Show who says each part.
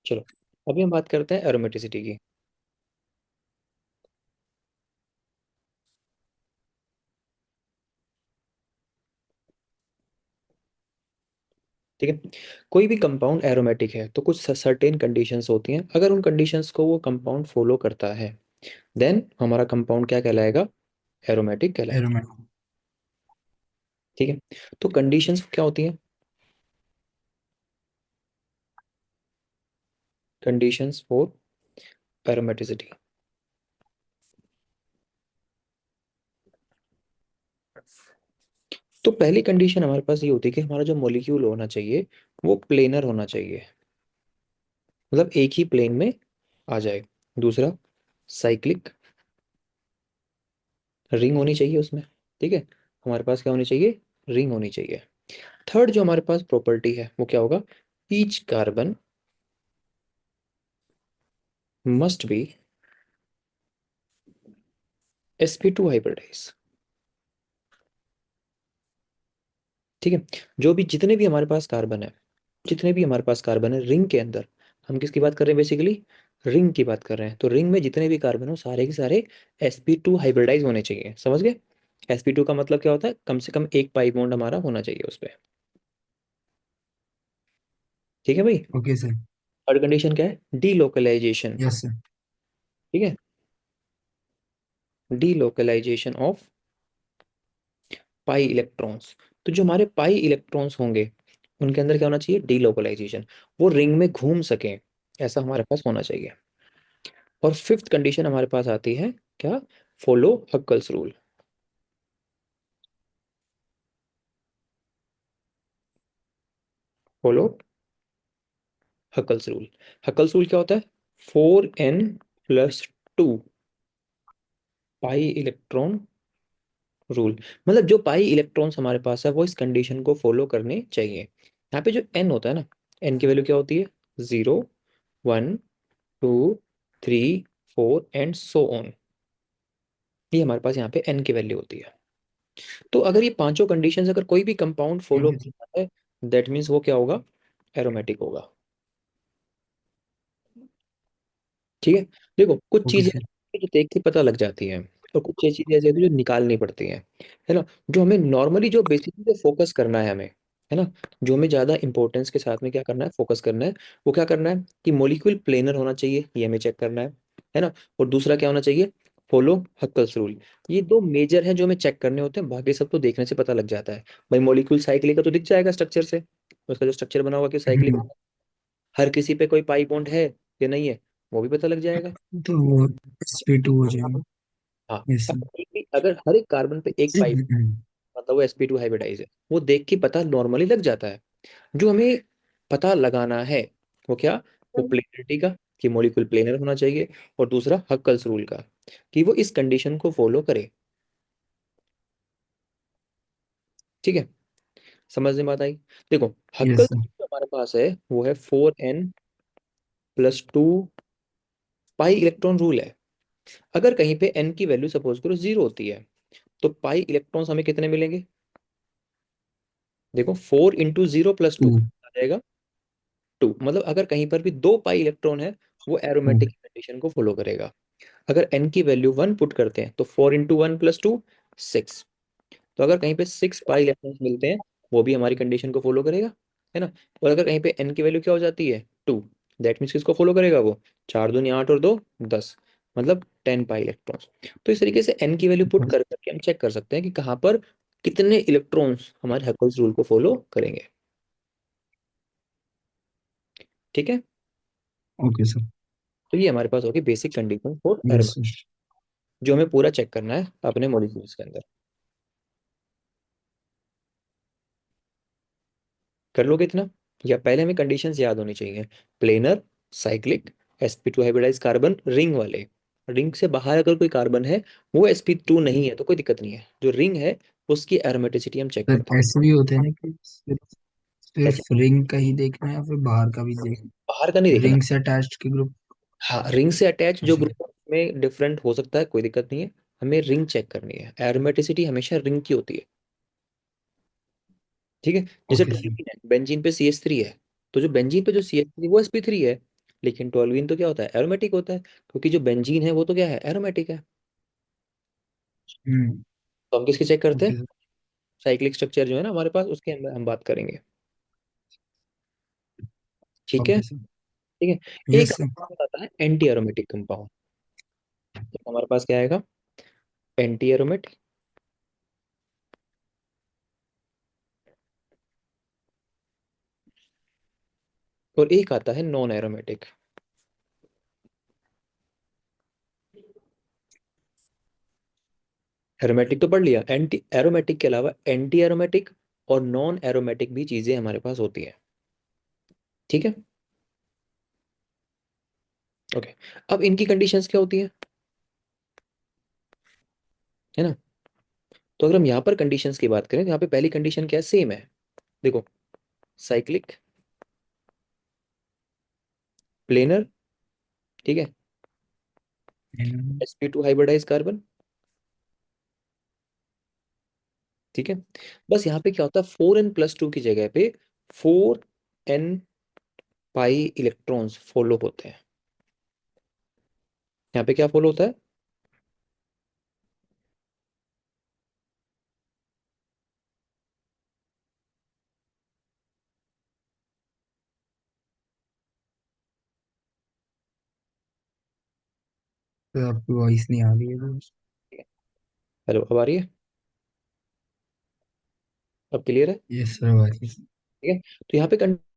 Speaker 1: चलो, अभी हम बात करते हैं एरोमेटिसिटी की। ठीक है। कोई भी कंपाउंड एरोमेटिक है तो कुछ सर्टेन कंडीशंस होती हैं, अगर उन कंडीशंस को वो कंपाउंड फॉलो करता है देन हमारा कंपाउंड क्या कहलाएगा? एरोमेटिक कहलाएगा।
Speaker 2: एरोमेटिक।
Speaker 1: ठीक है। तो कंडीशंस क्या होती हैं? Conditions for aromaticity. तो पहली कंडीशन हमारे पास ये होती है कि हमारा जो मॉलिक्यूल होना चाहिए वो प्लेनर होना चाहिए, मतलब एक ही प्लेन में आ जाए। दूसरा, साइक्लिक, रिंग होनी चाहिए उसमें। ठीक है। हमारे पास क्या होनी चाहिए? रिंग होनी चाहिए। थर्ड जो हमारे पास प्रॉपर्टी है वो क्या होगा? Each carbon must be sp2 hybridise. ठीक है। जो भी जितने भी हमारे पास कार्बन है, जितने भी हमारे पास कार्बन है रिंग के अंदर, हम किसकी बात कर रहे हैं बेसिकली? रिंग की बात कर रहे हैं। तो रिंग में जितने भी कार्बन हो सारे के सारे sp2 हाइब्रिडाइज होने चाहिए। समझ गए? sp2 का मतलब क्या होता है? कम से कम एक पाई बॉन्ड हमारा होना चाहिए उस पर। ठीक है भाई।
Speaker 2: Okay sir.
Speaker 1: थर्ड कंडीशन क्या है? डीलोकलाइजेशन।
Speaker 2: Yes sir.
Speaker 1: ठीक है। Delocalisation of pi electrons. तो जो हमारे पाई इलेक्ट्रॉन्स होंगे उनके अंदर क्या होना चाहिए? डीलोकलाइजेशन, वो रिंग में घूम सके, ऐसा हमारे पास होना चाहिए। और फिफ्थ कंडीशन हमारे पास आती है क्या? Follow Huckel's rule. Follow Huckel's rule. Huckel's rule क्या होता है? 4n+2 pi electron rule. मतलब जो पाई इलेक्ट्रॉन्स हमारे पास है वो इस कंडीशन को फॉलो करने चाहिए। यहाँ पे जो n होता है ना, n की वैल्यू क्या होती है? 0, 1, 2, 3, 4 एंड सो ऑन। ये हमारे पास यहाँ पे n की वैल्यू होती है। तो अगर ये पांचों कंडीशंस अगर कोई भी कंपाउंड फॉलो
Speaker 2: ओके सर।
Speaker 1: करता है दैट मीन्स वो क्या होगा? एरोमेटिक होगा। ठीक है। देखो, कुछ
Speaker 2: ओके
Speaker 1: चीजें
Speaker 2: सर।
Speaker 1: जो देख के पता लग जाती हैं और कुछ चीजें ऐसी होती हैं जो निकालनी पड़ती हैं, है ना? जो हमें नॉर्मली जो बेसिकली फोकस करना है हमें, है ना, जो हमें ज्यादा इंपॉर्टेंस के साथ में क्या करना है, फोकस करना है, वो क्या करना है कि मॉलिक्यूल प्लेनर होना चाहिए, ये हमें चेक करना है ना? और दूसरा क्या होना चाहिए? Follow Huckel's rule. ये दो मेजर हैं जो हमें चेक करने होते हैं, बाकी सब तो देखने से पता लग जाता है। भाई मॉलिक्यूल साइक्लिक का तो दिख जाएगा स्ट्रक्चर से, उसका जो स्ट्रक्चर बना हुआ कि साइक्लिक,
Speaker 2: हम्म,
Speaker 1: हर किसी पे कोई पाई बॉन्ड है या नहीं है वो भी पता लग जाएगा।
Speaker 2: तो वो sp2 हो जाएगा।
Speaker 1: हाँ।
Speaker 2: यस
Speaker 1: अब
Speaker 2: सर।
Speaker 1: अगर हर एक कार्बन पे एक पाई, मतलब वो sp2 हाइब्रिडाइज है, वो देख के पता नॉर्मली लग जाता है। जो हमें पता लगाना है वो क्या? वो प्लेनरिटी का, कि मॉलिक्यूल प्लेनर होना चाहिए, और दूसरा हक्कल्स रूल का, कि वो इस कंडीशन को फॉलो करे। ठीक है। समझ में बात आई? देखो,
Speaker 2: यस
Speaker 1: हक्कल्स
Speaker 2: सर।
Speaker 1: जो हमारे पास है वो है 4n+2 पाई इलेक्ट्रॉन रूल है। अगर कहीं पे n की वैल्यू सपोज करो 0 होती है तो पाई इलेक्ट्रॉन्स हमें कितने मिलेंगे? देखो, 4 × 0 + 2
Speaker 2: टू।
Speaker 1: आ जाएगा 2। मतलब अगर कहीं पर भी दो पाई इलेक्ट्रॉन है वो
Speaker 2: टू।
Speaker 1: एरोमेटिक कंडीशन को फॉलो करेगा। अगर n की वैल्यू 1 पुट करते हैं तो 4 × 1 + 2 6। तो अगर कहीं पे 6 पाई इलेक्ट्रॉन्स मिलते हैं वो भी हमारी कंडीशन को फॉलो करेगा, है ना? और अगर कहीं पे n की वैल्यू क्या हो जाती है? 2, दैट मीन्स किसको फॉलो करेगा वो? 4 दूनी 8 और 2 10, मतलब 10 पाई इलेक्ट्रॉन्स। तो इस तरीके से n की वैल्यू पुट कर करके हम चेक कर सकते हैं कि कहाँ पर कितने इलेक्ट्रॉन्स हमारे हकल्स रूल को फॉलो करेंगे। ठीक है।
Speaker 2: Okay sir.
Speaker 1: तो ये हमारे पास होगी basic condition for
Speaker 2: yes
Speaker 1: aromatic,
Speaker 2: sir.
Speaker 1: जो हमें पूरा चेक करना है अपने मॉलिक्यूल्स के अंदर। कर लोगे इतना? या पहले हमें कंडीशंस याद होनी चाहिए? Planar, cyclic, sp2 hybridise carbon, ring वाले। रिंग से बाहर अगर कोई कार्बन है वो sp2 नहीं है तो कोई दिक्कत नहीं है। जो रिंग है उसकी एरोमेटिसिटी हम चेक
Speaker 2: सर
Speaker 1: करते
Speaker 2: ऐसे भी होते हैं ना कि सिर्फ
Speaker 1: हैं। कैसे?
Speaker 2: सिर्फ रिंग का ही देखना है या फिर बाहर का भी देख।
Speaker 1: बाहर का नहीं देखना।
Speaker 2: रिंग से अटैच्ड के ग्रुप।
Speaker 1: हाँ, रिंग से अटैच जो
Speaker 2: अच्छा।
Speaker 1: ग्रुप में डिफरेंट हो सकता है, कोई दिक्कत नहीं है। हमें रिंग चेक करनी है, एरोमेटिसिटी हमेशा रिंग की होती है। ठीक है। जैसे
Speaker 2: ओके सर।
Speaker 1: टोल्यूइन है, बेंजीन पे CH3 है, तो जो बेंजीन पे जो CH3 वो sp3 है, लेकिन टोल्यूइन तो क्या होता है, एरोमेटिक होता है, क्योंकि जो बेंजीन है वो तो क्या है, एरोमेटिक है।
Speaker 2: हम्म।
Speaker 1: तो हम किसकी चेक करते हैं,
Speaker 2: ओके सर।
Speaker 1: साइक्लिक स्ट्रक्चर जो है ना हमारे पास, उसके अंदर हम बात करेंगे। ठीक है।
Speaker 2: Okay sir.
Speaker 1: ठीक है, एक
Speaker 2: यस सर।
Speaker 1: हमारे पास आता है एंटी एरोमेटिक कंपाउंड। तो हमारे पास क्या आएगा, एंटी एरोमेटिक। और एक आता है नॉन एरोमेटिक। एरोमेटिक तो पढ़ लिया, एंटी एरोमेटिक के अलावा एंटी एरोमेटिक और नॉन एरोमेटिक भी चीजें हमारे पास होती हैं। ठीक है। ओके। अब इनकी कंडीशंस क्या होती हैं, है ना। तो अगर हम यहाँ पर कंडीशंस की बात करें तो यहाँ पे पहली कंडीशन क्या है, सेम है। देखो, साइक्लिक, प्लेनर, ठीक है, sp2 हाइब्रिडाइज कार्बन। ठीक है। बस यहाँ पे क्या होता है, 4n+2 की जगह पे 4n पाई इलेक्ट्रॉन्स फॉलो होते हैं। यहाँ पे क्या फॉलो होता है,
Speaker 2: तो आपकी वॉइस नहीं आ रही है तो।
Speaker 1: हेलो, अब आ रही है, अब क्लियर है।
Speaker 2: यस सर, आ रही है।
Speaker 1: ठीक है। तो यहाँ पे